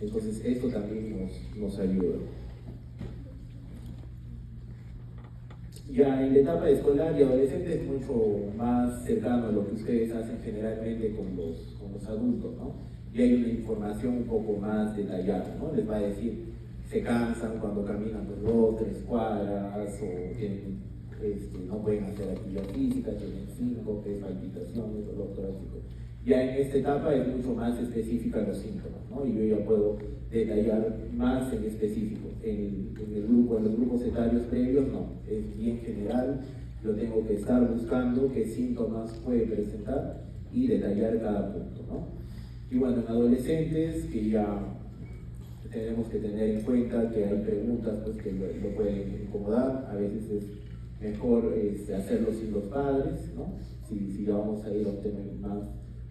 Entonces esto también nos ayuda. Ya en la etapa escolar y adolescente es mucho más cercano a lo que ustedes hacen generalmente con los adultos, ¿no? Y hay una información un poco más detallada, ¿no? Les va a decir, se cansan cuando caminan por 2, 3 cuadras, o tienen, no pueden hacer actividad física, tienen síncopes, palpitaciones, dolor torácico. Ya en esta etapa es mucho más específica los síntomas, ¿no? Y yo ya puedo detallar más en específico. En los grupos etarios previos no, es bien general, yo tengo que estar buscando qué síntomas puede presentar y detallar cada punto, ¿no? Y bueno, en adolescentes que ya tenemos que tener en cuenta que hay preguntas pues, que lo pueden incomodar, a veces es mejor hacerlo sin los padres, ¿no? Si ya vamos a ir a un tema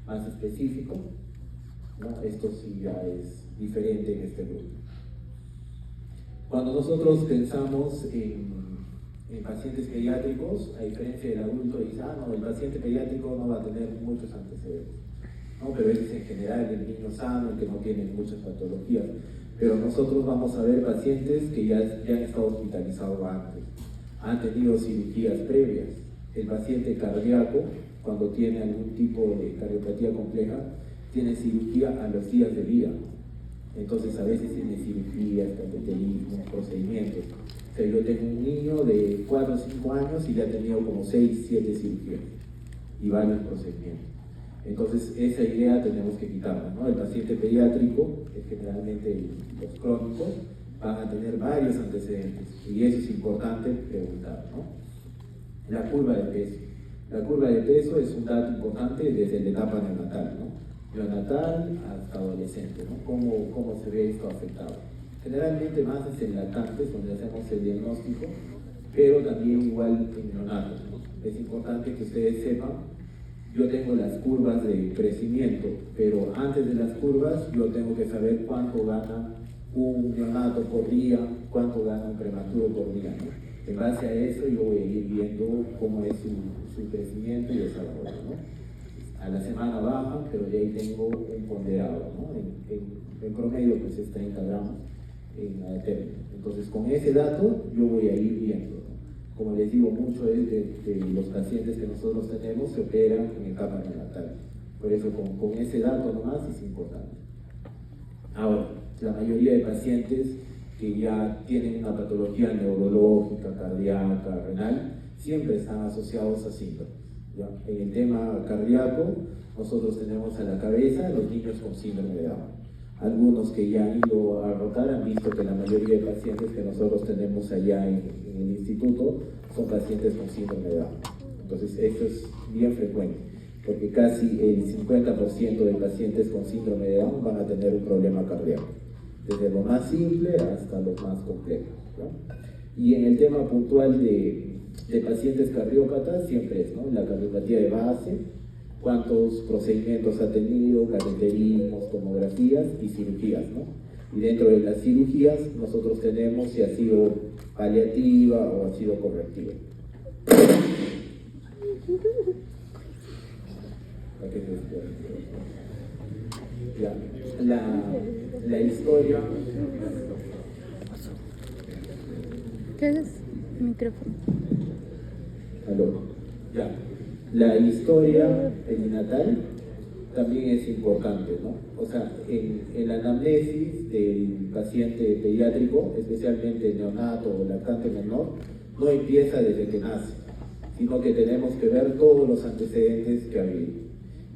más específico, ¿no? Esto sí ya es diferente en este grupo. Cuando nosotros pensamos en pacientes pediátricos, a diferencia del adulto, dice, no, el paciente pediátrico no va a tener muchos antecedentes, ¿no? Pero ese es en general el niño sano, el que no tiene muchas patologías. Pero nosotros vamos a ver pacientes que ya han estado hospitalizados antes, han tenido cirugías previas. El paciente cardíaco, cuando tiene algún tipo de cardiopatía compleja, tiene cirugía a los días de vida. Entonces a veces tiene cirugías, cateterismo, procedimientos. O sea, yo tengo un niño de 4 o 5 años y ya ha tenido como 6, 7 cirugías y varios procedimientos. Entonces esa idea tenemos que quitarla, ¿no? El paciente pediátrico, generalmente los crónicos, van a tener varios antecedentes y eso es importante preguntar, ¿no? La curva de peso. La curva de peso es un dato importante desde la etapa neonatal, ¿no? Neonatal hasta adolescente, ¿no? ¿Cómo se ve esto afectado? Generalmente más es en lactantes, donde hacemos el diagnóstico, pero también igual en neonatos, ¿no? Es importante que ustedes sepan, yo tengo las curvas de crecimiento, pero antes de las curvas yo tengo que saber cuánto gana un neonato por día, cuánto gana un prematuro por día, ¿no? En base a eso yo voy a ir viendo cómo es su crecimiento y desarrollo, ¿no? A la semana baja, pero ya ahí tengo un ponderado, ¿no? En promedio pues es 30 gramos en término. Entonces con ese dato yo voy a ir viendo, ¿no? Como les digo, mucho es de los pacientes que nosotros tenemos se operan en etapa neonatal. Por eso con ese dato nomás es importante. Ahora, la mayoría de pacientes que ya tienen una patología neurológica, cardíaca, renal, siempre están asociados a síntomas, ¿ya? En el tema cardíaco, nosotros tenemos a la cabeza los niños con síndrome de Down. Algunos que ya han ido a rotar han visto que la mayoría de pacientes que nosotros tenemos allá en el instituto son pacientes con síndrome de Down. Entonces, esto es bien frecuente, porque casi el 50% de pacientes con síndrome de Down van a tener un problema cardíaco, desde lo más simple hasta lo más complejo, ¿no? Y en el tema puntual de pacientes cardiópatas, siempre es, ¿no? La cardiopatía de base, cuántos procedimientos ha tenido, cateterismos, tomografías y cirugías, ¿no? Y dentro de las cirugías nosotros tenemos si ha sido paliativa o ha sido correctiva. Ya. La historia. ¿Qué es el micrófono? Aló. Ya. La historia perinatal también es importante, ¿no? O sea, en la anamnesis del paciente pediátrico, especialmente neonato o lactante menor, no empieza desde que nace, sino que tenemos que ver todos los antecedentes que ha habido.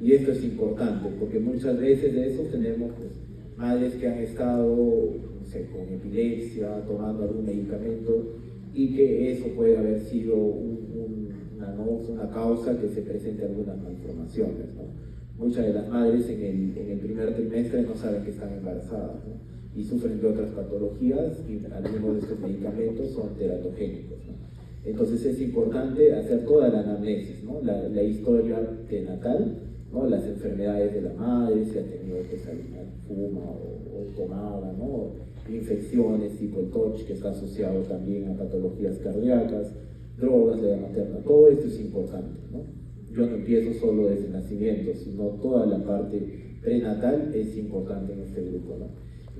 Y esto es importante, porque muchas veces de eso tenemos pues, madres que han estado, no sé, con epilepsia, tomando algún medicamento, y que eso puede haber sido una causa que se presente algunas malformaciones, ¿no? Muchas de las madres en el primer trimestre no saben que están embarazadas, ¿no? Y sufren de otras patologías y algunos de estos medicamentos son teratogénicos, ¿no? Entonces es importante hacer toda la anamnesis, ¿no? La historia prenatal, ¿no? Las enfermedades de la madre, si ha tenido que salir, fuma o tomaba, ¿no? Infecciones tipo el TOC, que está asociado también a patologías cardíacas, drogas, la edad materna, todo esto es importante, ¿no? Yo no empiezo solo desde el nacimiento, sino toda la parte prenatal es importante en este grupo, ¿no?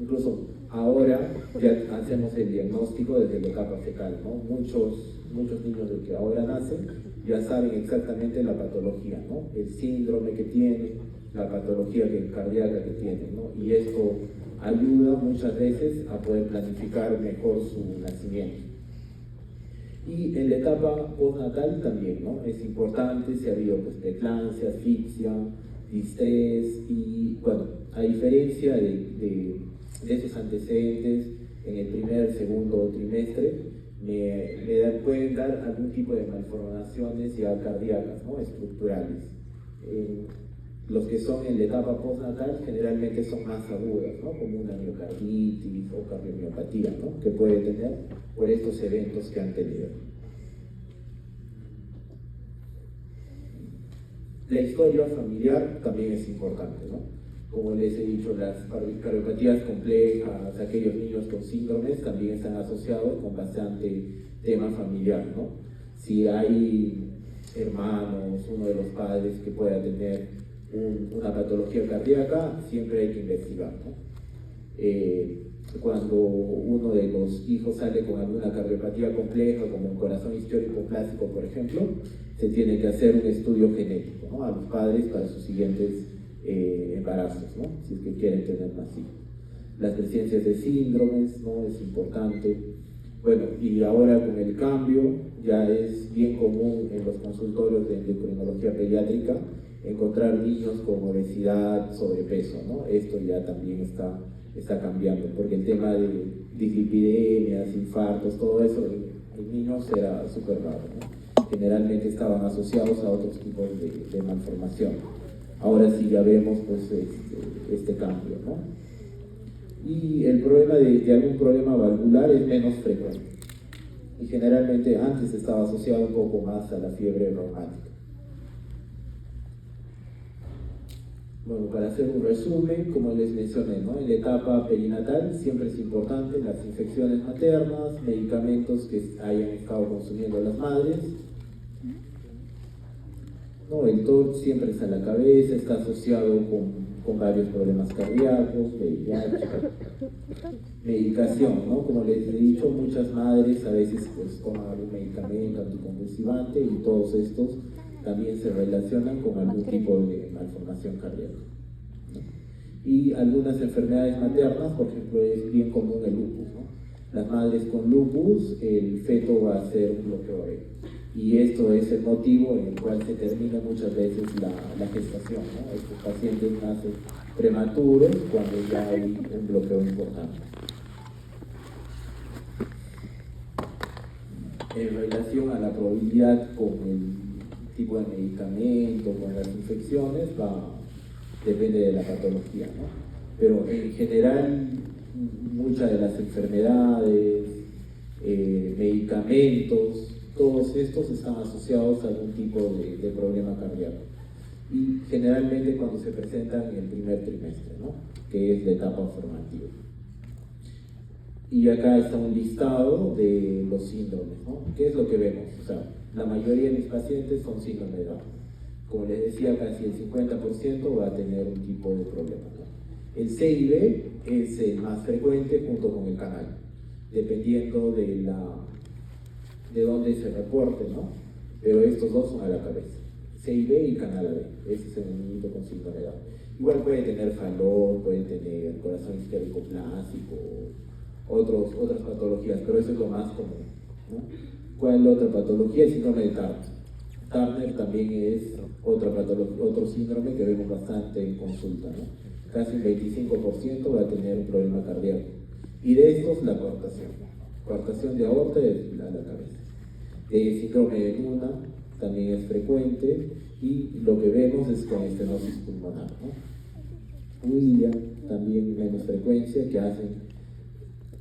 Incluso ahora ya hacemos el diagnóstico desde la etapa fecal, ¿no? Muchos niños de que ahora nacen ya saben exactamente la patología, ¿no? El síndrome que tienen, la patología cardíaca que tienen, ¿no? Y esto ayuda muchas veces a poder planificar mejor su nacimiento. Y en la etapa postnatal también, ¿no? Es importante si ha habido pues, preeclampsia, asfixia, distrés y, bueno, a diferencia de esos antecedentes en el primer, segundo trimestre, pueden dar algún tipo de malformaciones ya cardíacas, ¿no? Estructurales. Los que son en la etapa postnatal generalmente son más agudas, ¿no? Como una miocarditis o cardiomiopatía, ¿no? Que puede tener por estos eventos que han tenido. La historia familiar también es importante, ¿no? Como les he dicho, las cardiopatías complejas, aquellos niños con síndromes también están asociados con bastante tema familiar, ¿no? Si hay hermanos, uno de los padres que pueda tener una patología cardíaca, siempre hay que investigar, ¿no? Cuando uno de los hijos sale con alguna cardiopatía compleja, como un corazón isquiótico clásico, por ejemplo, se tiene que hacer un estudio genético, ¿no? A los padres para sus siguientes embarazos, ¿no? Si es que quieren tener más hijos. Las presencias de síndromes, ¿no? Es importante. Bueno, y ahora con el cambio, ya es bien común en los consultorios de endocrinología pediátrica encontrar niños con obesidad, sobrepeso, ¿no? Esto ya también está cambiando, porque el tema de dislipidemias, infartos, todo eso en niños era súper raro, ¿no? Generalmente estaban asociados a otros tipos de malformación. Ahora sí ya vemos pues, este cambio, ¿no? Y el problema de algún problema valvular es menos frecuente. Y generalmente antes estaba asociado un poco más a la fiebre reumática. Bueno, para hacer un resumen, como les mencioné, ¿no? En la etapa perinatal siempre es importante las infecciones maternas, medicamentos que hayan estado consumiendo las madres. No, el TOR siempre está en la cabeza, está asociado con varios problemas cardíacos, VIH, medicación, ¿no? Como les he dicho, muchas madres a veces pues toman algún medicamento anticonvulsivante y todos estos también se relacionan con algún tipo de malformación cardíaca, ¿no? Y algunas enfermedades maternas, por ejemplo, es bien común el lupus, ¿no? Las madres con lupus, el feto va a hacer un bloqueo aéreo. Y esto es el motivo en el cual se termina muchas veces la gestación, ¿no? Estos pacientes nacen prematuros cuando ya hay un bloqueo importante. En relación a la probabilidad con el tipo de medicamento, con las infecciones, depende de la patología, ¿no? Pero en general, muchas de las enfermedades, medicamentos, todos estos están asociados a algún tipo de problema cardíaco. Y generalmente cuando se presentan en el primer trimestre, ¿no? Que es la etapa formativa. Y acá está un listado de los síndromes, ¿no? ¿Qué es lo que vemos? O sea, la mayoría de mis pacientes son síndrome de Down. Como les decía, casi el 50% va a tener un tipo de problema, ¿no? El CIB es el más frecuente junto con el canal, dependiendo de dónde se reporte, ¿no? Pero estos dos son a la cabeza, CIB y canal AB. Ese es el niñito con síndrome de Down. Igual puede tener Fallot, puede tener corazón isquiótico clásico, otras patologías, pero eso es lo más común, ¿no? ¿Cuál es la otra patología? El síndrome de Turner. Turner también es otro síndrome que vemos bastante en consulta, ¿no? Casi un 25% va a tener un problema cardíaco. Y de estos, la coartación de aorta es a la cabeza. El síndrome de Luna también es frecuente y lo que vemos es con estenosis pulmonar, ¿no? William también menos frecuencia, que hacen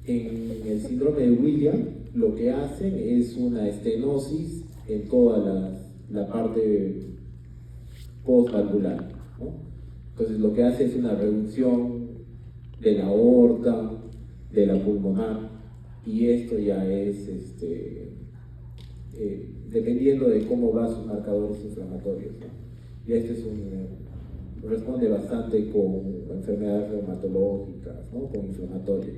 en el síndrome de William, lo que hacen es una estenosis en toda la parte postvalvular, ¿no? Entonces lo que hace es una reducción de la aorta, de la pulmonar, y esto ya es dependiendo de cómo van sus marcadores inflamatorios, ¿no? Y este es responde bastante con enfermedades reumatológicas, ¿no? Con inflamatorias.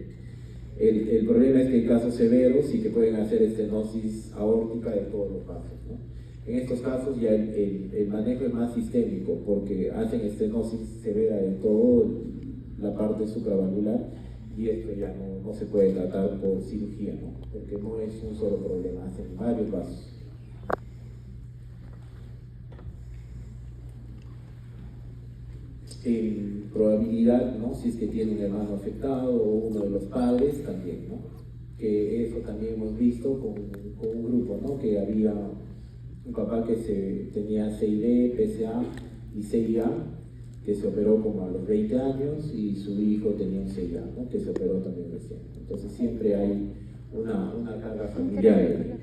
El problema es que en casos severos sí que pueden hacer estenosis aórtica de todos los vasos, ¿no? En estos casos ya el manejo es más sistémico porque hacen estenosis severa de toda la parte supravalvular y esto ya no se puede tratar por cirugía, ¿no? Porque no es un solo problema, hacen varios vasos. En probabilidad, ¿no? Si es que tiene un hermano afectado o uno de los padres también, ¿no? Que eso también hemos visto con un grupo, ¿no? Que había un papá que tenía CID, PSA y CIA, que se operó como a los 20 años, y su hijo tenía un CIA, ¿no? Que se operó también recién. Entonces siempre hay una carga familiar ahí.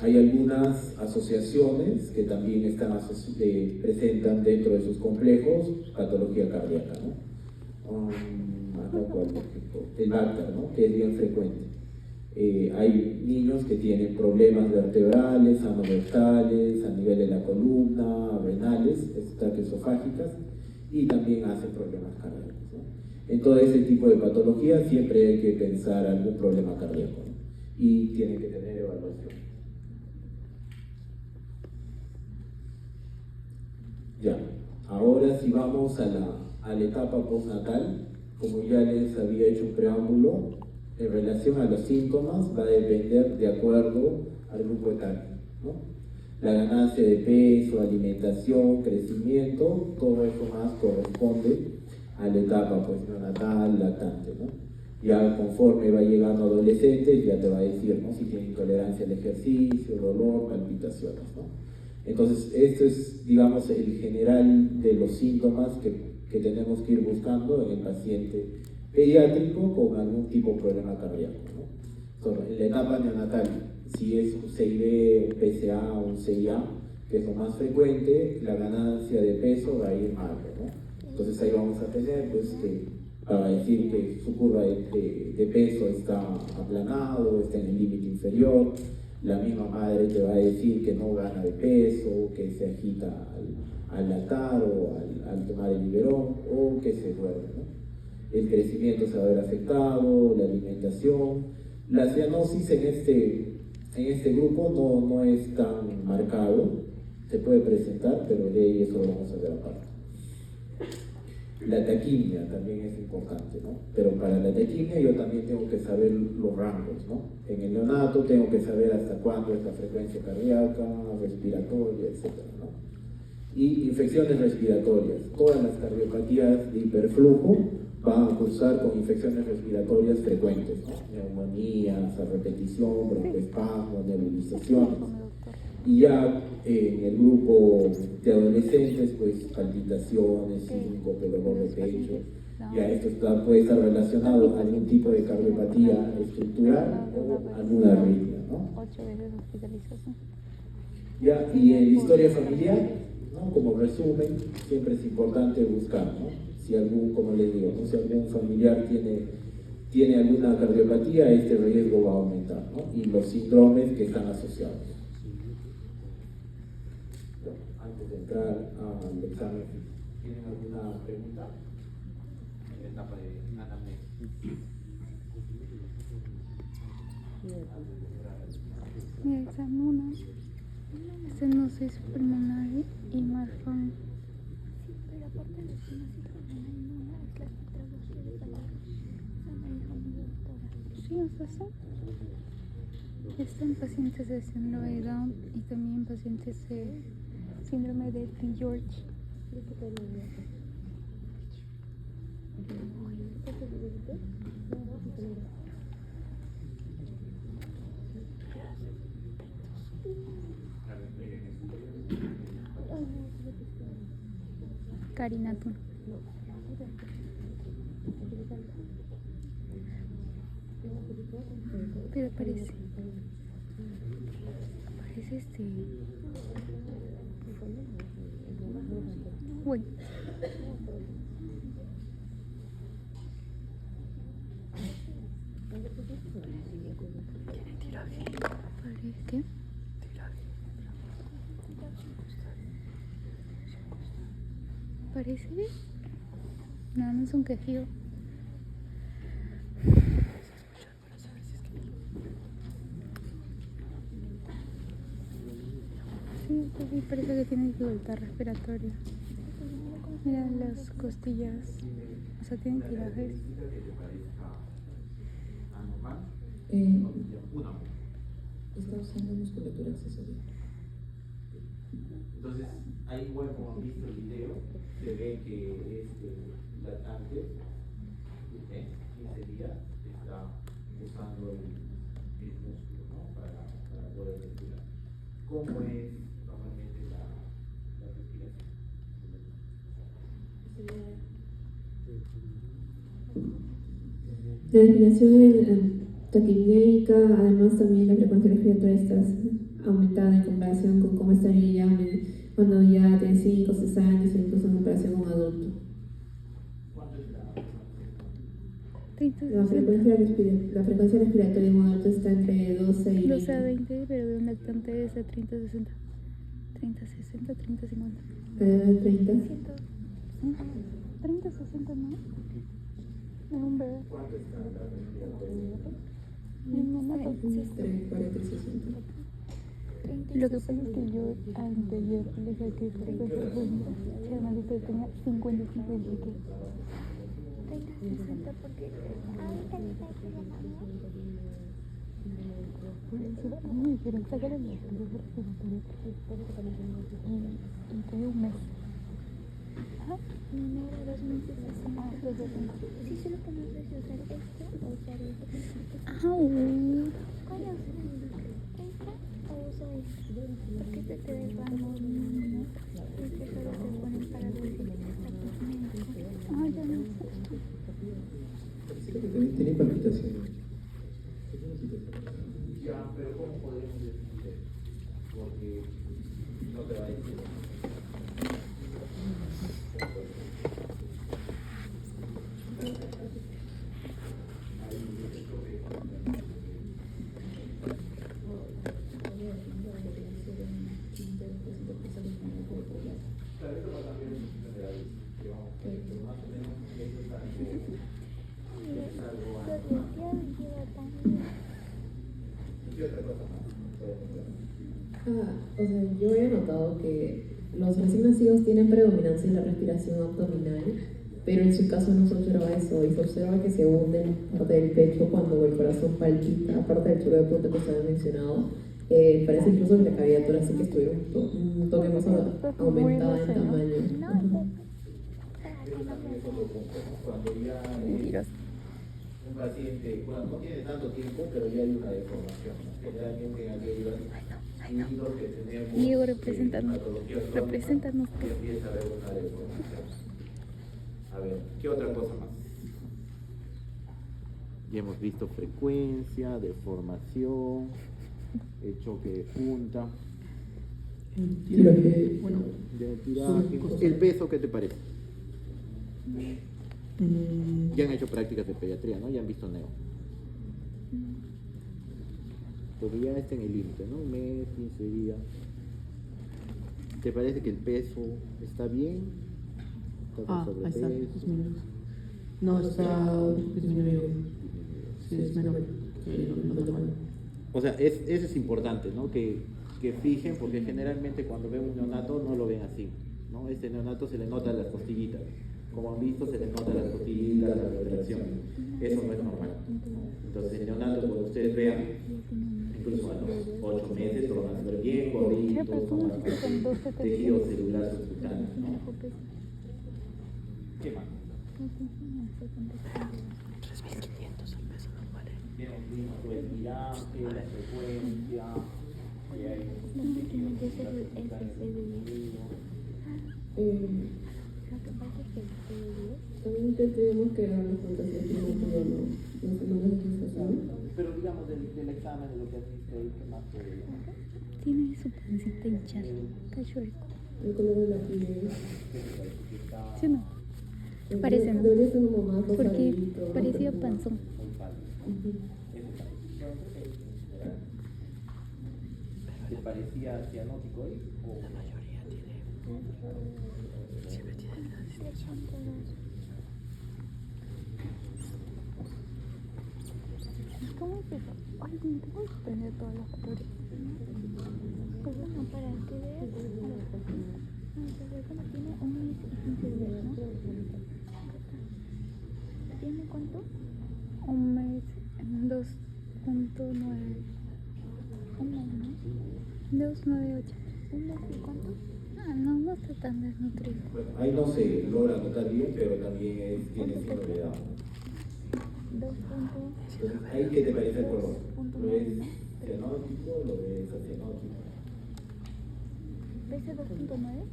Hay algunas asociaciones que también presentan dentro de sus complejos patología cardíaca, ¿no? El Bacter, ¿no? Que es bien frecuente. Hay niños que tienen problemas vertebrales, anorectales, a nivel de la columna, renales, ataques esofágicas, y también hacen problemas cardíacos, ¿no? En todo ese tipo de patologías siempre hay que pensar algún problema cardíaco, ¿no? Y tienen que tener evaluación. Ya, ahora si vamos a la etapa postnatal, como ya les había hecho un preámbulo, en relación a los síntomas va a depender de acuerdo al grupo etario, ¿no? La ganancia de peso, alimentación, crecimiento, todo eso más corresponde a la etapa pues, neonatal, lactante, ¿no? Ya conforme va llegando adolescente, ya te va a decir, ¿no? Si tiene intolerancia al ejercicio, dolor, palpitaciones, ¿no? Entonces, esto es, digamos, el general de los síntomas que tenemos que ir buscando en el paciente pediátrico con algún tipo de problema cardíaco, ¿no? Entonces, en la etapa neonatal, si es un CID, un PSA o un CIA, que es lo más frecuente, la ganancia de peso va a ir mal, ¿no? Entonces ahí vamos a tener, pues, para decir que su curva de peso está aplanado, está en el límite inferior. La misma madre te va a decir que no gana de peso, que se agita al lactar o al tomar el biberón, o que se duerme, ¿no? El crecimiento se va a ver afectado, la alimentación. La cianosis en este grupo no es tan marcado, se puede presentar, pero de ahí eso lo vamos a ver aparte. La taquimia también es importante, ¿no? Pero para la taquimia yo también tengo que saber los rangos, ¿no? En el neonato tengo que saber hasta cuándo es la frecuencia cardíaca, respiratoria, etc., ¿no? Y infecciones respiratorias. Todas las cardiopatías de hiperflujo van a cursar con infecciones respiratorias frecuentes, ¿no? Neumonías a repetición, broncoespasmos, nebulizaciones. Y ya en el grupo de adolescentes, pues palpitaciones, síncope, dolor de pecho. Ya esto puede estar relacionado a algún tipo de cardiopatía estructural o alguna arritmia, ¿no? 8 veces hospitalización. Ya, y en la historia familiar, ¿no? Como resumen, siempre es importante buscar, ¿no? Si algún, como les digo, ¿no? Si algún familiar tiene alguna cardiopatía, este riesgo va a aumentar, ¿no? Y los síndromes que están asociados. Antes de entrar al examen, ¿tienen alguna pregunta? En la etapa de anamnesis. Mi examen 1, estenosis pulmonar y marfan. Sí, pero aparte de la estenosis pulmonar no es la espectroscopia de calor. Eso me dijo mi doctora. Sí, o sea, sí. Están pacientes de síndrome de Down y también pacientes de síndrome de St. George. Karina, tú. Pero parece Uy. ¿Qué? parece? No, no es un quejido. Sí, sí, parece que tiene dificultad respiratoria. Mira las costillas, o sea, tienen tirajes. Está usando musculatura accesoria. Entonces, ahí, bueno, como han visto el video, se ve que este latente, 15 días, está usando el músculo, ¿no? Para poder respirar. ¿Cómo es normalmente la respiración? La respiración taquipnéica, además también la frecuencia respiratoria está aumentada en comparación con cómo estaría ya cuando ya tiene 5 o 6 años o incluso en comparación con un adulto. ¿Cuánto es la La frecuencia respiratoria en un adulto está entre 12 y 12 a 20, pero de un lactante es de 30 a 60. 30 a 60, 30 a 50. alrededor de 30? 30 a 60, ¿no? Es un bebé. ¿Cuánto está la respiratoria? Entre 40 y 60. Lo que pasa es que yo anterior le saqué frecuencia profunda. Si además usted tenía 55 y dije que 30, 60 porque ahorita le está estudiando. por eso a mí me dijeron sácale la frecuencia respiratoria y tuve un mes. Ajá. En enero de 2 meses así. Ah, los dos meses. Sí, solo que no sé si usar esto o usar esto. Ajá. ¿Cuál usar? ¿Esta o usar esto? Porque este te da el rango mínimo. Este solo te ponen para ver si está pigmento. Ah, ya no sé. Parece que tiene palpitaciones. Ya, pero ¿cómo podemos definir eso? Porque no te va a decir. O sea, yo he notado que los recién nacidos tienen predominancia en la respiración abdominal, pero en su caso no se observa eso, y se observa que se hunde en parte del pecho cuando el corazón palpita, aparte del choque de punta que ustedes han mencionado. Parece incluso que la cavidad torácica estuviera un toque más aumentada en tamaño. Cuando ya Mentiras. un paciente, bueno, no tiene tanto tiempo, pero ya hay una deformación, ¿no? Generalmente en aquellos niños que tenemos Diego, represéntanos. patologías crónicas, Represéntanos. ya empieza a haber una deformación. A ver, ¿qué otra cosa más? Ya hemos visto frecuencia, deformación, el choque de punta, Tiraje, Bueno, del tiraje. ¿El peso qué te parece? Ya han hecho prácticas de pediatría, ¿no? Ya han visto neo. Porque ya está en el límite, ¿no? Un mes, 15 días. ¿Te parece que el peso está bien? ¿Está con ahí está, sobrepeso? disminuido. No, está disminuido. Sí, es menor que lo normal. O sea, eso es importante, ¿no? Que fijen, porque generalmente cuando ven un neonato no lo ven así, ¿no? Este neonato se le nota las costillitas. Como han visto, se le nota las costillitas, la respiración. Eso no es normal. Entonces, el neonato, cuando ustedes vean, incluso a los 8 meses, lo van a ver bien gordito, con más tejido celular subcutáneo, ¿no? ¿Qué más? 3.500 el peso normal. Vimos tu espiraje, la frecuencia, y hay Tiene que ser el FCD10. Lo que pasa es que el FCD10 también tendríamos que darnos cuenta si es primitivo o no. No sé, no sé si se sabe. Pero digamos del examen, de lo que has visto ahí, ¿qué más podría? Tiene su pancita hinchada. Cachueco. El color de la piel. ¿Sí o no? Parece, ¿no? Debería ser como más Porque rosadito, ¿no? parecía Pero- panzón. Ujú. ¿Te parecía cianótico ahí? La mayoría tiene. Siempre tiene ¿Cómo es eso? Ay, me tengo que aprender todas las categorías. Pues bueno, para que veas, nuestra persona tiene 1 mes y 15 días, ¿no? ¿Tiene cuánto? Un mes en 2.9. Un mes, ¿no? 298. ¿Un mes y cuánto? No está tan desnutrido. Bueno, ahí no se logra notar bien, pero también tiene síndrome de Down. 2 puntos. Entonces, ¿ahí qué te parece el color? ¿Lo ves cianótico o lo ves acianótico? ¿Pesa 2.9?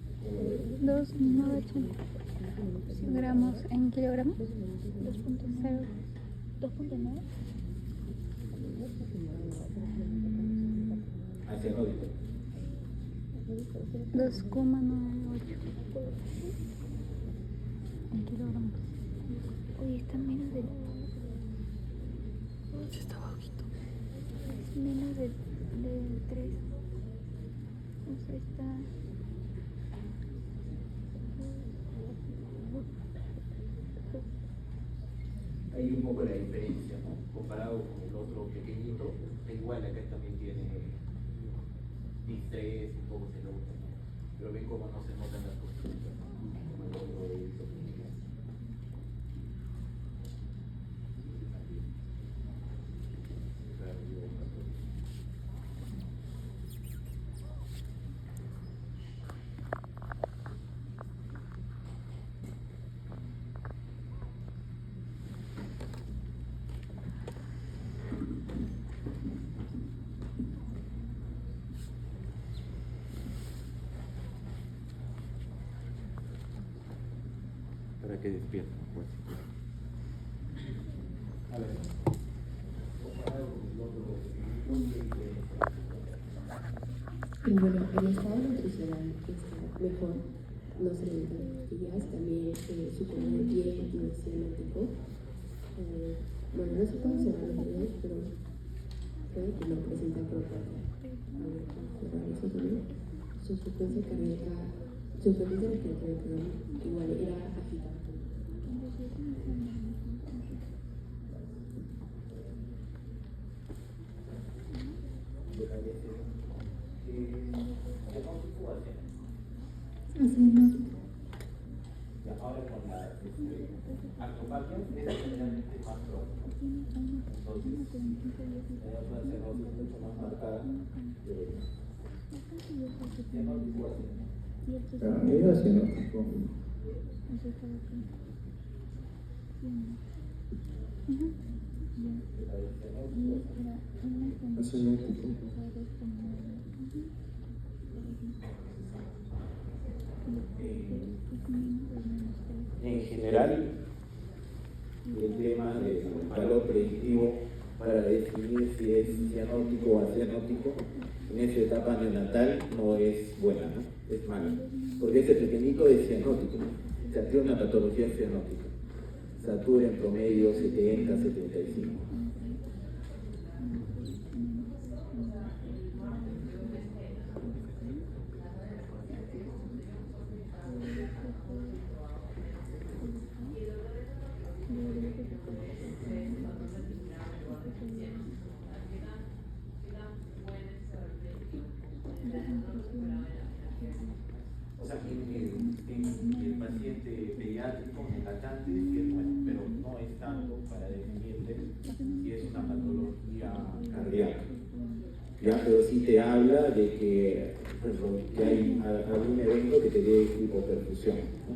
2.980 gramos en kilogramos. 2.9. 2.9. Acianótico. 2,98 en kilogramos. Oye, está menos de... Está bajito. Es menos de 3. O sea, está... Hay un poco la diferencia, ¿no? Comparado con el otro pequeñito, igual acá también tiene distrés, un poco se nota, ¿no? Pero ven cómo no se notan las costuras, ¿no? Como el otro de estos niños. Para que despierten, pues. A ver. Y bueno, el estado nutricional está mejor, no se le notan costillas, también su color de piel no es cianótico. Bueno, no se puede observar los dedos, pero creo que no presenta crotatia. A ver, observar eso también. Su frecuencia cardíaca, su frecuencia respiratoria, perdón, igual era agitada. Acianótico. Y ahora con la acropatia es generalmente más crónica. Entonces, la otra cianótica es mucho más marcada. Cianótico así. Para mí era cianótico. Acianótico. En general, el tema del valor predictivo para definir si es cianótico o acianótico en esta etapa neonatal no es buena, ¿no? Es mala. Porque este pequeñito es cianótico, ¿no? O sea, tiene una patología cianótica. Satura en promedio 70, 75. O sea, en el paciente pediátrico, neonatante, sí es bueno, pero no es tanto para definirle si es una patología cardíaca. Ya, pero sí te habla de que, por ejemplo, que hay algún evento que te dé hipoperfusión, ¿no?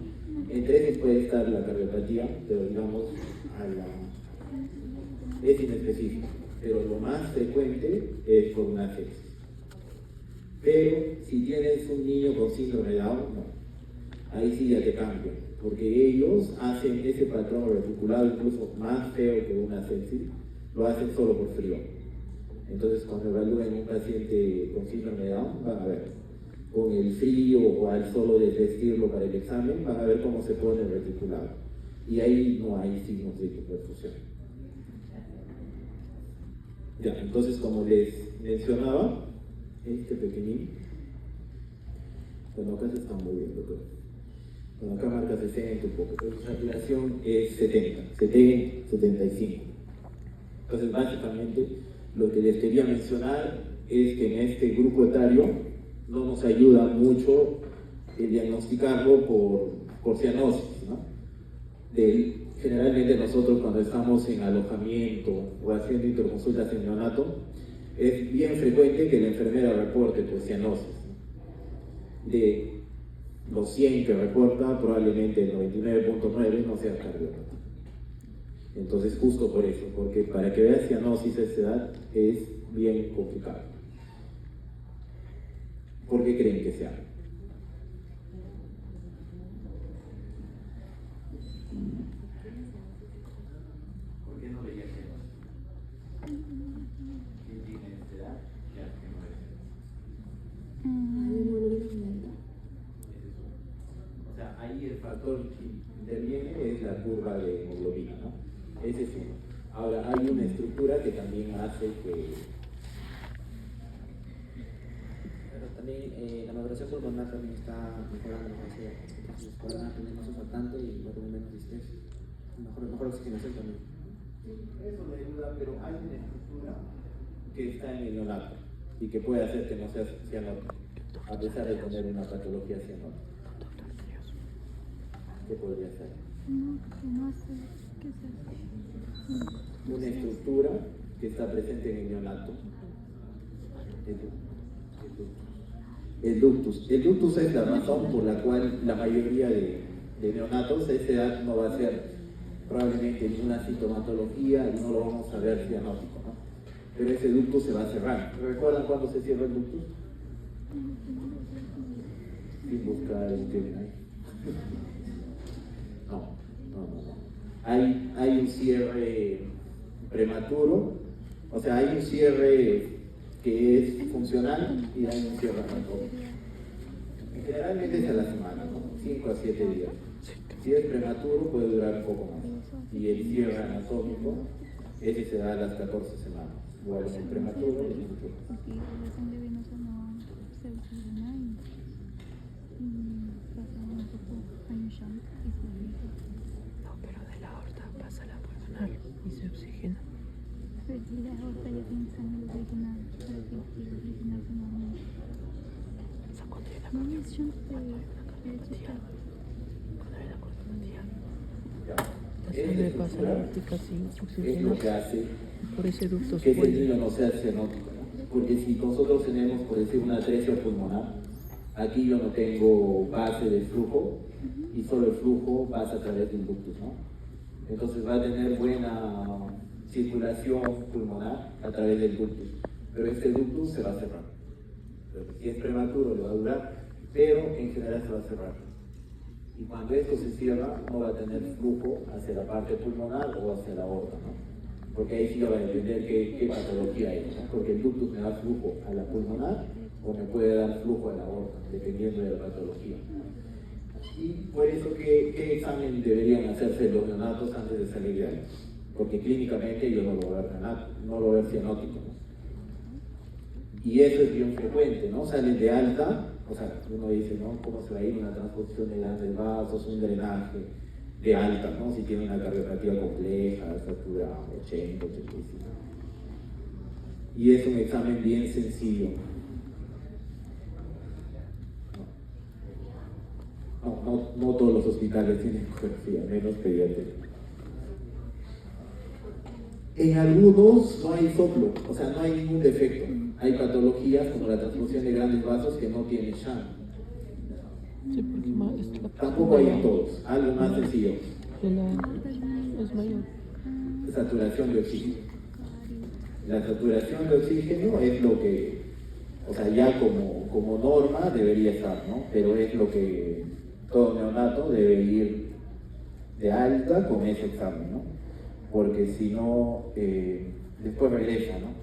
Entre ellos puede estar la cardiopatía, pero digamos, es inespecífico, pero lo más frecuente es por una sepsis. Pero si tienes un niño con síndrome de Down, no. Ahí sí ya te cambia, porque ellos hacen ese patrón reticulado incluso más feo que una sepsis, lo hacen solo por frío. Entonces, cuando evalúen un paciente con síndrome de Down, van a ver, con el frío o al solo desvestirlo para el examen, van a ver cómo se pone el reticulado. Y ahí no hay signos de hipoperfusión. Ya, entonces, como les mencionaba, este pequeñín, bueno, acá se están moviendo, pero Bueno, acá marca 60 un poco, pero su saturación es 70, 75. Entonces, básicamente, lo que les quería mencionar es que en este grupo etario no nos ayuda mucho el diagnosticarlo por cianosis, ¿no? Generalmente nosotros cuando estamos en alojamiento o haciendo interconsultas en neonato, es bien frecuente que la enfermera reporte pues, cianosis, ¿no? De los 100 que reporta, probablemente el 99.9 no sea cardiópata. Entonces, justo por eso, porque para que veas cianosis a esta edad es bien complicado. ¿Por qué creen que sea? ¿Por qué no veía cianosis? ¿Quién tiene esta edad? Ya que no ve cianosis. O sea, ahí el factor que interviene es la curva de hemoglobina, ¿no? Ese es uno. Ahora, hay una estructura que también hace que... Pero también la maduración pulmonar también está mejorando la velocidad. Entonces podrán tener más surfactante y va a tener menos distrés. Mejor oxigenación también. Eso le ayuda, pero hay una estructura que está en el neonato y que puede hacer que no sea cianótico, a pesar de tener una patología cianótica. ¿Qué podría ser? No sé qué es eso. Una estructura que está presente en el neonato. El ductus. El ductus es la razón por la cual la mayoría de neonatos a esa edad no va a ser probablemente ninguna sintomatología y no lo vamos a ver cianótico, ¿no? Pero ese ductus se va a cerrar. ¿Recuerdan cuándo se cierra el ductus? Sin buscar el tema. No. Hay un cierre prematuro, o sea, hay un cierre que es funcional y hay un cierre anatómico. Generalmente es a la semana, ¿no? 5 a 7 días. Si es prematuro puede durar un poco más. Y el cierre anatómico, ese se da a las 14 semanas. Igual en el prematuro y en el futuro. Porque la sangre venosa no se oxigena y pasa un poco hay un shunt y se oxigena. No, pero de la aorta pasa a la pulmonar y se oxigena. Pero si la aorta ya tiene sangre oxigenada, para que siga oxigenarse normalmente. No es shunt de chica. Cuando hay la cortopatía, Ya. la Esa sangre pasa a la estructura aórtica sin es lo oxigenar. que hace Por ese ducto que ese puede. niño no sea cianótico, ¿no? Porque si nosotros tenemos, por decir, una atresia pulmonar, aquí yo no tengo base de flujo y solo el flujo pasa a través del ductus, ¿no? Entonces va a tener buena circulación pulmonar a través del ductus, pero este ductus se va a cerrar. Si es prematuro le va a durar, pero en general se va a cerrar. Y cuando esto se cierra, no va a tener flujo hacia la parte pulmonar o hacia la aorta, ¿no? Porque ahí sí va a depender qué patología hay, ¿no? Porque el ductus me da flujo a la pulmonar o me puede dar flujo a la aorta, dependiendo de la patología. Y por eso, ¿qué examen deberían hacerse los neonatos antes de salir de ahí? Porque clínicamente yo no lo voy a ver neonato, no lo voy a ver cianótico, ¿no? Y eso es bien frecuente, ¿no? Salen de alta, o sea, uno dice, ¿no? ¿Cómo se va a ir una transfusión de grandes vasos, un drenaje de alta, ¿no? Si tiene una cardiopatía compleja, estatura 80, 85. Y es un examen bien sencillo. No todos los hospitales tienen ecografía, menos pediatría. En algunos no hay soplo, o sea, no hay ningún defecto. Hay patologías como la transfusión de grandes vasos que no tienen shunt. Sí, porque Tampoco hay en todos, algo más sencillo. Es mayor. Saturación de oxígeno. La saturación de oxígeno es lo que, o sea, ya como norma debería estar, ¿no? Pero es lo que todo neonato debe ir de alta con ese examen, ¿no? Porque si no, después regresa, ¿no?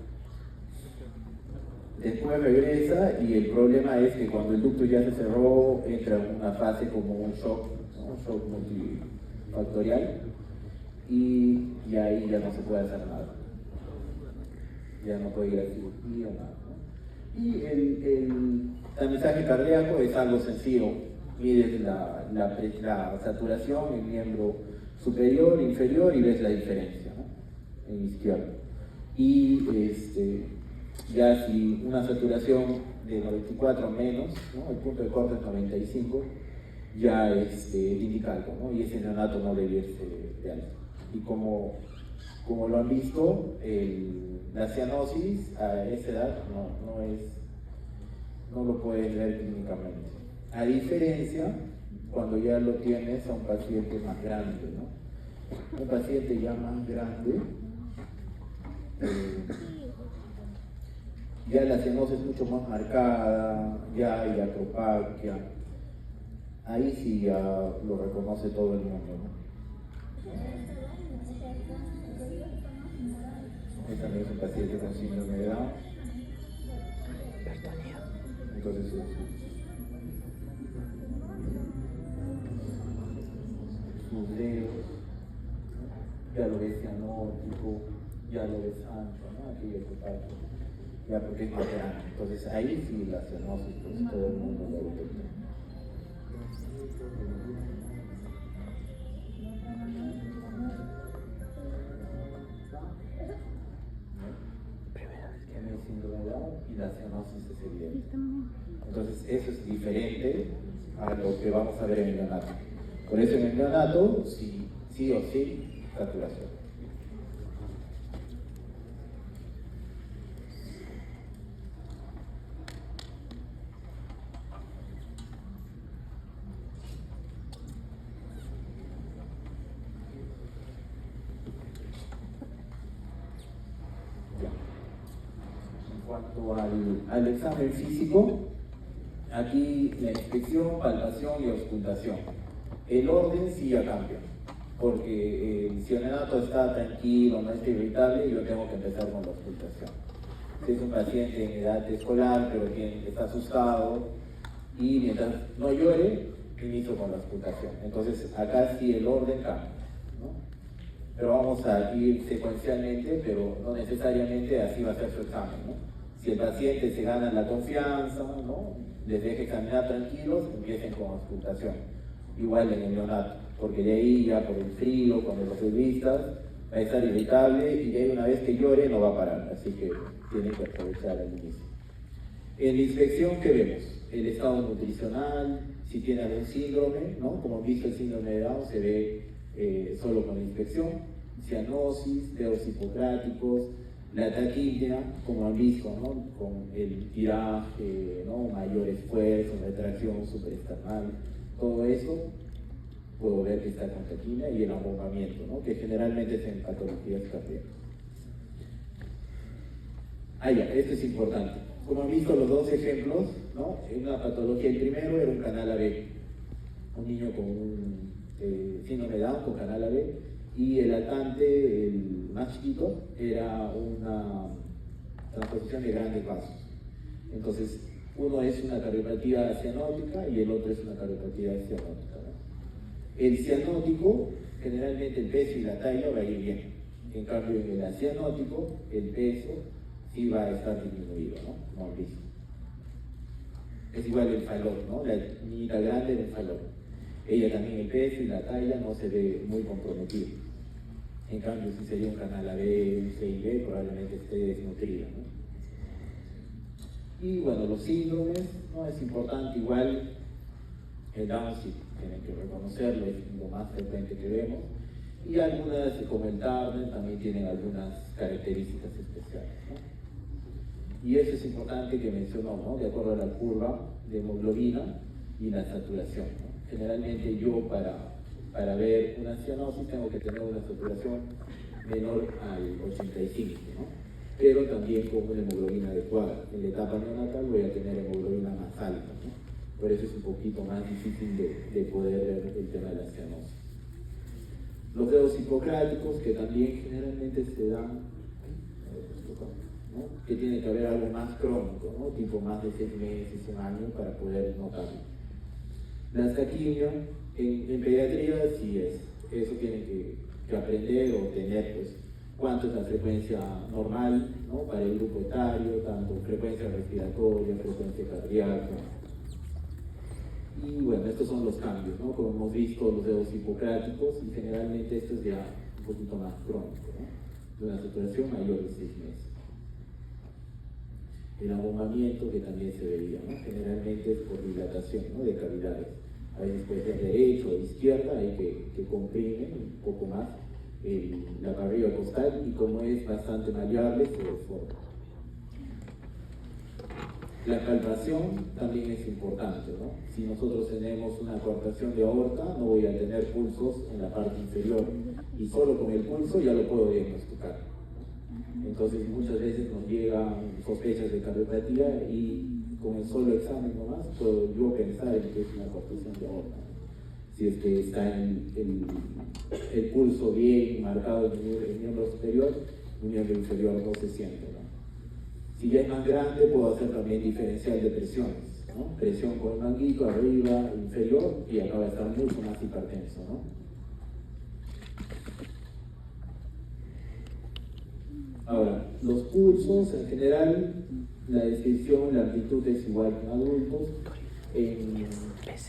Después regresa y el problema es que cuando el ducto ya se cerró, entra en una fase como un shock, ¿no? Un shock multifactorial y ahí ya no se puede hacer nada. Ya no puede ir a cirugía, nada, ¿no? Y el tamizaje cardíaco es algo sencillo. mides la saturación en miembro superior, inferior y ves la diferencia, ¿no? En izquierdo. Y ya si una saturación de 94 menos, ¿no? El punto de corte es 95, ya es indica algo, ¿no? Y ese neonato no debe irse de alto. Y como lo han visto, la cianosis a esa edad no lo puedes ver clínicamente. A diferencia, cuando ya lo tienes a un paciente más grande, ¿no? Un paciente ya más grande, ya la cianosis es mucho más marcada, ya hay atropaquia. Ahí sí ya lo reconoce todo el mundo, ¿no? Este también es un paciente con síndrome de Down. Entonces, sus dedos, ya lo ves cianótico, ya lo ves ancho, ¿no? Aquí el contacto, ya porque es más grande. Entonces, ahí sí la cianosis, pues todo el mundo lo detecta. Tiene el síndrome de Down y la cianosis es evidente. Entonces, eso es diferente a lo que vamos a ver en el neonato. Por eso en el neonato, sí o sí, saturación. En cuanto al examen físico, aquí la inspección, palpación y auscultación. El orden sí ya cambia, porque si el neonato está tranquilo, no está irritable, yo tengo que empezar con la auscultación. Si es un paciente en edad escolar, pero que está asustado, y mientras no llore, inicio con la auscultación. Entonces acá sí el orden cambia, ¿no? Pero vamos a ir secuencialmente, pero no necesariamente así va a ser su examen, ¿no? Si el paciente se gana la confianza, ¿no? Les deje examinar tranquilos, empiecen con auscultación. Igual en el neonato, porque de ahí ya por el frío, con los revistas, va a estar irritable y de ahí una vez que llore no va a parar, así que tienen que aprovechar el inicio. En la inspección, ¿qué vemos? El estado nutricional, si tiene algún síndrome, ¿no? Como han visto el síndrome de Down se ve solo con la inspección, cianosis, dedos hipocráticos, la taquidia, como han visto, ¿no? Con el tiraje, ¿no? Mayor esfuerzo, retracción supraesternal, todo eso puedo ver que está con taquina y el arrobamiento, ¿no? Que generalmente es en patologías cardíacas. Esto es importante. Como han visto los dos ejemplos, ¿no? En una patología, el primero era un canal AB, un niño con un síndrome de Down con canal AB, y el latente, el más chiquito, era una transposición de grandes vasos. Entonces, uno es una cardiopatía cianótica y el otro es una cardiopatía cianótica, ¿no? El cianótico, generalmente el peso y la talla va a ir bien. En cambio, en el acianótico, el peso sí va a estar disminuido, ¿no? Como han visto. Es igual el falón, ¿no? La niñita grande del falón. Ella también el peso y la talla no se ve muy comprometido. En cambio, si sería un canal AB, un CIB, probablemente esté desnutrido, ¿no? Y bueno, los síndromes, ¿no? Es importante igual, el Down sí tienen que reconocerlo, es lo más frecuente que vemos. Y algunas, como el Turner, también tienen algunas características especiales, ¿no? Y eso es importante que mencionó, ¿no? De acuerdo a la curva de hemoglobina y la saturación, ¿no? Generalmente yo para ver una cianosis tengo que tener una saturación menor al 85, ¿no? Pero también con una hemoglobina adecuada. En la etapa neonatal voy a tener hemoglobina más alta, ¿no? Por eso es un poquito más difícil de poder ver el tema de la cianosis. Los dedos hipocráticos, que también generalmente se dan, ¿no? Que tiene que haber algo más crónico, ¿no? Tipo más de 6 meses, 1 año, para poder notarlo. La taquimia, en pediatría sí es, eso tienen que aprender o tener, pues, cuánto es la frecuencia normal, ¿no? Para el grupo etario, tanto frecuencia respiratoria, frecuencia cardíaca. Y bueno, estos son los cambios, ¿no? Como hemos visto, los dedos hipocráticos, y generalmente esto es ya un poquito más crónico, ¿no? De una saturación mayor de 6 meses. El abombamiento que también se veía, ¿no? Generalmente es por dilatación, ¿no? De cavidades. A veces puede ser derecho o izquierda, hay que comprimen un poco más la barriga costal, y como es bastante maleable, se deforma. La palpación también es importante, ¿no? Si nosotros tenemos una coartación de aorta, no voy a tener pulsos en la parte inferior, y solo con el pulso ya lo puedo diagnosticar. Entonces muchas veces nos llegan sospechas de cardiopatía, y con el solo examen nomás puedo yo pensar en que es una coartación de aorta. Si es que está el pulso bien marcado en el miembro superior, el miembro inferior no se siente, ¿no? Si ya es más grande, puedo hacer también diferencial de presiones, ¿no? Presión con el manguito, arriba, inferior, y acá va a estar mucho más hipertenso, ¿no? Ahora, los pulsos en general, la descripción, la amplitud es igual que en adultos. En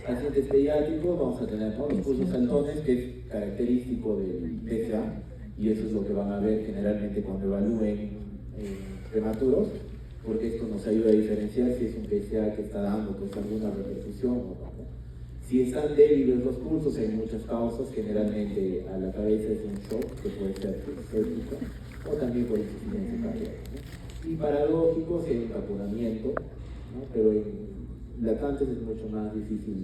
pacientes pediátricos vamos a tener, ¿no? Los pulsos saltones, que es característico del PSA, y eso es lo que van a ver generalmente cuando evalúen prematuros, porque esto nos ayuda a diferenciar si es un PSA que está dando pues alguna repercusión o no, ¿no? Si están débiles los pulsos, hay muchas causas, generalmente a la cabeza es un shock que puede ser séptico, o también por insuficiencia cardíaca, ¿no? Y paradójico si hay un taponamiento, ¿no? Pero en lactantes es mucho más difícil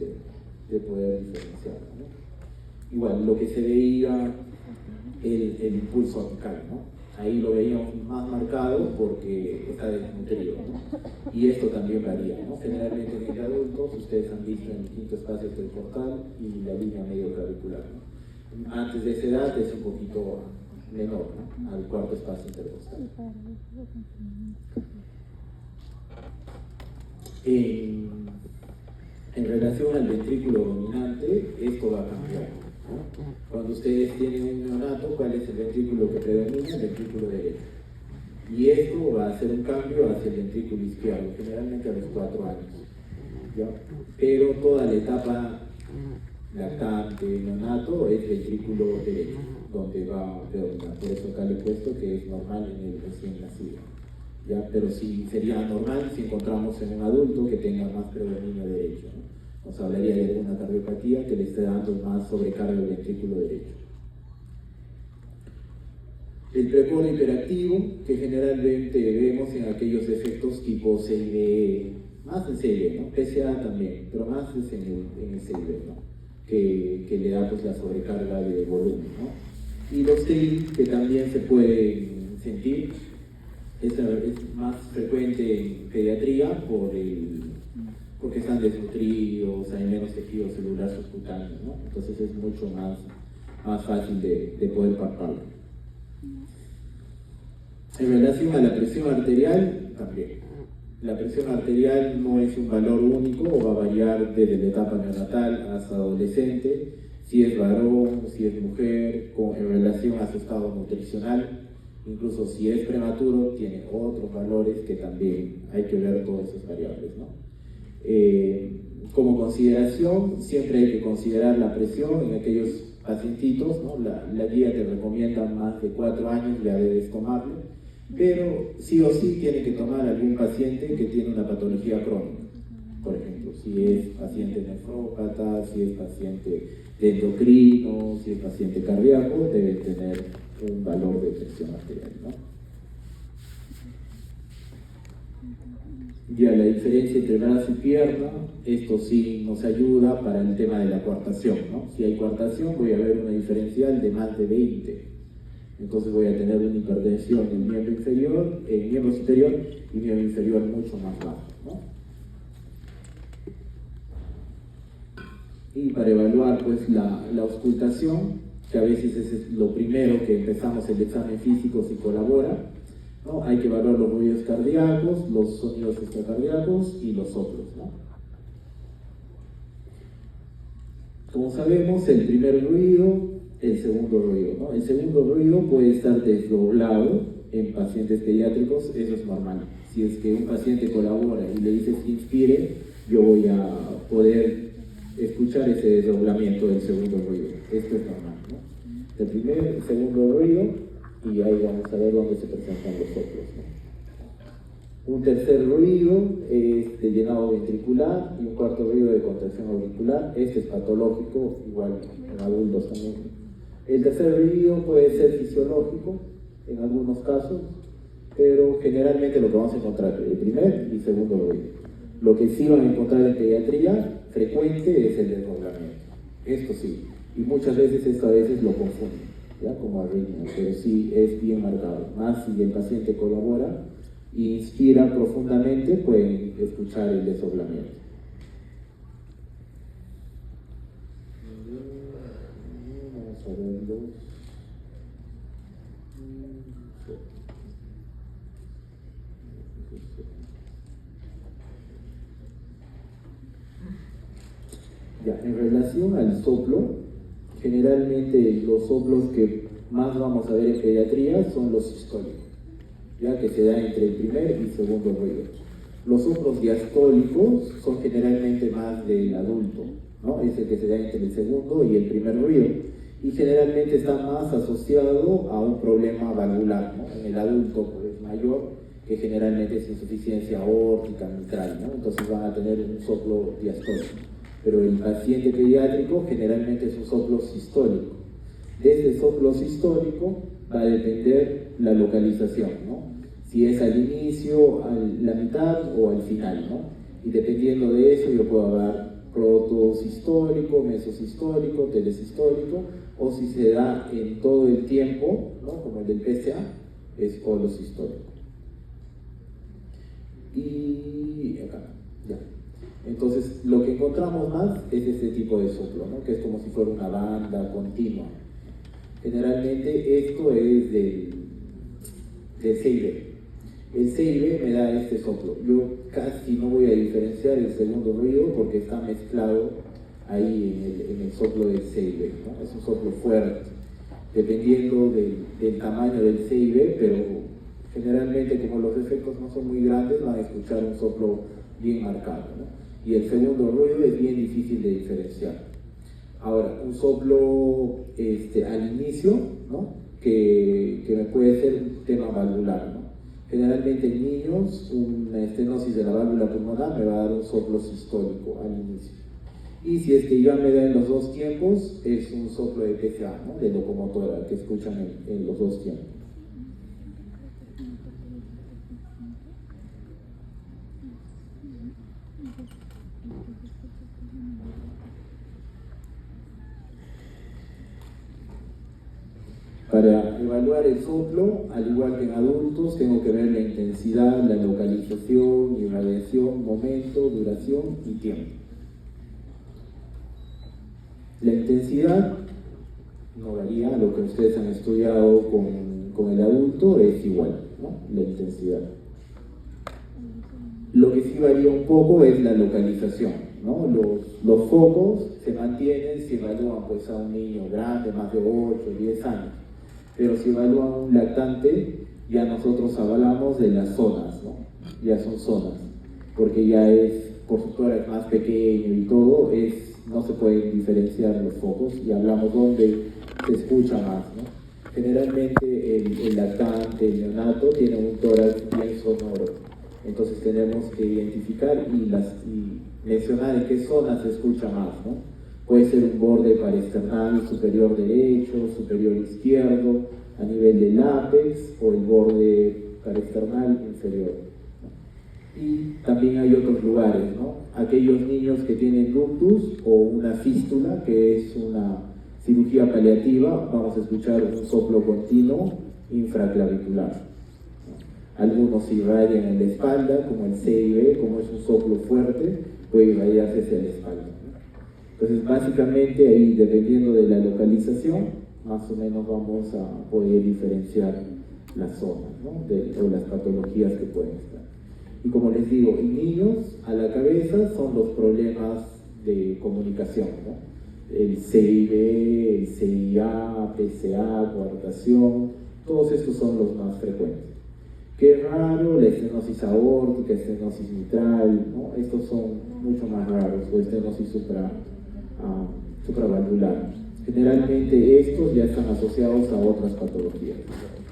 de poder diferenciar, ¿no? Igual, lo que se veía, el impulso apical, ¿no? Ahí lo veíamos más marcado porque está desnutrido, ¿no? Y esto también varía, ¿no? Generalmente en el adultos, ustedes han visto en el quinto espacio intercortal y la línea medio clavicular, ¿no? Antes de esa edad es un poquito menor, ¿no? Al cuarto espacio intercostal. En relación al ventrículo dominante, esto va a cambiar, ¿no? Cuando ustedes tienen un neonato, ¿cuál es el ventrículo que predomina? El ventrículo derecho. Y esto va a hacer un cambio hacia el ventrículo izquierdo, generalmente a los 4 años, ¿ya? Pero toda la etapa lactante, neonato, es ventrículo derecho, donde va a predominar. Por eso acá le he puesto que es normal en el recién nacido, ¿ya? Pero sí sería normal si encontramos en un adulto que tenga más predominio derecho, ¿no? Nos hablaría de alguna cardiopatía que le esté dando más sobrecarga del ventrículo derecho. El precono hiperactivo, que generalmente vemos en aquellos efectos tipo CID, más en CID, ¿no? PSA también, pero más es en el CID, ¿no? Que le da pues la sobrecarga de volumen, ¿no? Y los TRIL, que también se pueden sentir, es más frecuente en pediatría porque están desnutridos, hay menos tejido celular subcutáneo, ¿no? Entonces es mucho más fácil de poder palparlo. En relación a la presión arterial, también. La presión arterial no es un valor único, o va a variar desde la etapa neonatal hasta adolescente, si es varón, si es mujer, en relación a su estado nutricional. Incluso si es prematuro, tiene otros valores que también hay que ver todas esas variables, ¿no? Como consideración, siempre hay que considerar la presión en aquellos pacientitos, ¿no? La guía te recomienda más de 4 años, ya debes tomarlo, pero sí o sí tiene que tomar algún paciente que tiene una patología crónica. Por ejemplo, si es paciente nefrópata, si es paciente de endocrino, si es paciente cardíaco, debe tener un valor de presión arterial, ¿no? Ya la diferencia entre brazo y pierna, esto sí nos ayuda para el tema de la coartación, ¿no? Si hay coartación, voy a ver una diferencial de más de 20. Entonces voy a tener una hipertensión en el miembro inferior, en el miembro superior, y miembro inferior mucho más bajo, ¿no? Y para evaluar pues la auscultación, que a veces es lo primero que empezamos el examen físico si colabora, ¿no? Hay que evaluar los ruidos cardíacos, los sonidos extracardíacos y los soplos, ¿no? Como sabemos, el primer ruido, el segundo ruido, ¿no? El segundo ruido puede estar desdoblado en pacientes pediátricos, eso es normal. Si es que un paciente colabora y le dices que inspire, yo voy a poder escuchar ese desdoblamiento del segundo ruido. Esto es normal, ¿no? El primer, el segundo ruido, y ahí vamos a ver dónde se presentan los soplos, ¿no? Un tercer ruido es de llenado ventricular y un cuarto ruido de contracción auricular. Este es patológico, igual en adultos también. El tercer ruido puede ser fisiológico en algunos casos, pero generalmente lo que vamos a encontrar es el primer y segundo ruido. Lo que sí van a encontrar en pediatría frecuente es el desdoblamiento. Esto sí, y muchas veces esto a veces lo confunden, ¿ya? Como arritmia, pero sí es bien marcado. Más si el paciente colabora e inspira profundamente, pueden escuchar el desdoblamiento. Vamos a verlos. Ya, en relación al soplo, generalmente los soplos que más vamos a ver en pediatría son los sistólicos, ya que se da entre el primer y segundo ruido. Los soplos diastólicos son generalmente más del adulto, ¿no? Es el que se da entre el segundo y el primer ruido, y generalmente está más asociado a un problema valvular, ¿no? En el adulto pues, mayor, que generalmente es insuficiencia aórtica mitral, ¿no? Entonces van a tener un soplo diastólico. Pero el paciente pediátrico generalmente es un soplo sistólico. De este soplo sistólico va a depender la localización, ¿no? Si es al inicio, a la mitad o al final, ¿no? Y dependiendo de eso yo puedo hablar protosistólico, mesosistólico, telesistólico, o si se da en todo el tiempo, ¿no? Como el del PSA, es holosistólico. Y acá, ya. Entonces, lo que encontramos más es este tipo de soplo, ¿no? Que es como si fuera una banda continua. Generalmente esto es del CIB. El CIB me da este soplo. Yo casi no voy a diferenciar el segundo ruido porque está mezclado ahí en el soplo del CIB, ¿no? Es un soplo fuerte, dependiendo del tamaño del CIB, pero generalmente como los efectos no son muy grandes, van a escuchar un soplo bien marcado, ¿no? Y el segundo ruido es bien difícil de diferenciar. Ahora, un soplo al inicio, ¿no? que me puede ser un tema valvular, ¿no? Generalmente en niños, una estenosis de la válvula pulmonar me va a dar un soplo sistólico al inicio. Y si es que ya me da en los dos tiempos, es un soplo de PSA, ¿no? De locomotora, que escuchan en los dos tiempos. Para evaluar el soplo, al igual que en adultos, tengo que ver la intensidad, la localización, irradiación, momento, duración y tiempo. La intensidad no varía, lo que ustedes han estudiado con el adulto es igual, ¿no? La intensidad. Lo que sí varía un poco es la localización, ¿no? Los focos se mantienen si evalúan pues, a un niño grande, más de 8 o 10 años. Pero si evalúan un lactante, ya nosotros hablamos de las zonas, ¿no? Ya son zonas, porque ya es, por su tórax más pequeño y todo, no se pueden diferenciar los focos y hablamos donde se escucha más, ¿no? Generalmente el lactante, el neonato, tiene un tórax bien sonoro, entonces tenemos que identificar y mencionar en qué zona se escucha más, ¿no? Puede ser un borde parasternal superior derecho, superior izquierdo, a nivel del ápex, o el borde parasternal inferior, ¿no? Y también hay otros lugares, ¿no? Aquellos niños que tienen ductus o una fístula, que es una cirugía paliativa, vamos a escuchar un soplo continuo infraclavicular, ¿no? Algunos irradian en la espalda, como el CIB, como es un soplo fuerte, puede irradiarse hacia la espalda. Entonces, básicamente ahí, dependiendo de la localización, más o menos vamos a poder diferenciar las zonas, ¿no? O las patologías que pueden estar. Y como les digo, en niños, a la cabeza son los problemas de comunicación, ¿no? El CIB, el CIA, PCA, coartación, todos estos son los más frecuentes. Qué raro, la estenosis aórtica, estenosis mitral, ¿no? Estos son mucho más raros, o estenosis supravalvular. Generalmente estos ya están asociados a otras patologías,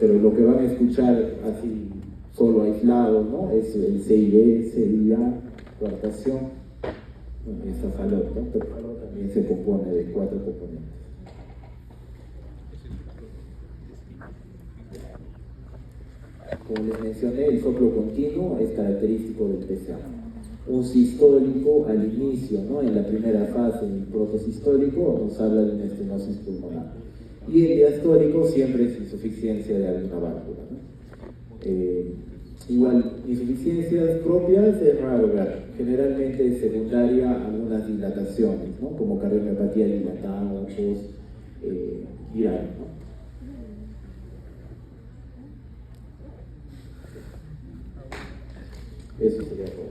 pero lo que van a escuchar así solo aislado, ¿no? Es el CIB, CIA, coartación, esta salud, ¿no? Pero también se compone de 4 componentes. Como les mencioné, el soplo continuo es característico del PSA. Un sistólico al inicio, ¿no? En la primera fase, el protosistólico, nos habla de una estenosis pulmonar. Y el diastólico siempre es insuficiencia de alguna válvula, ¿no? Igual, insuficiencias propias es raro ver. Generalmente es secundaria a algunas dilataciones, ¿no? Como cardiomiopatía dilatada, post-viral, ¿no? Eso sería todo.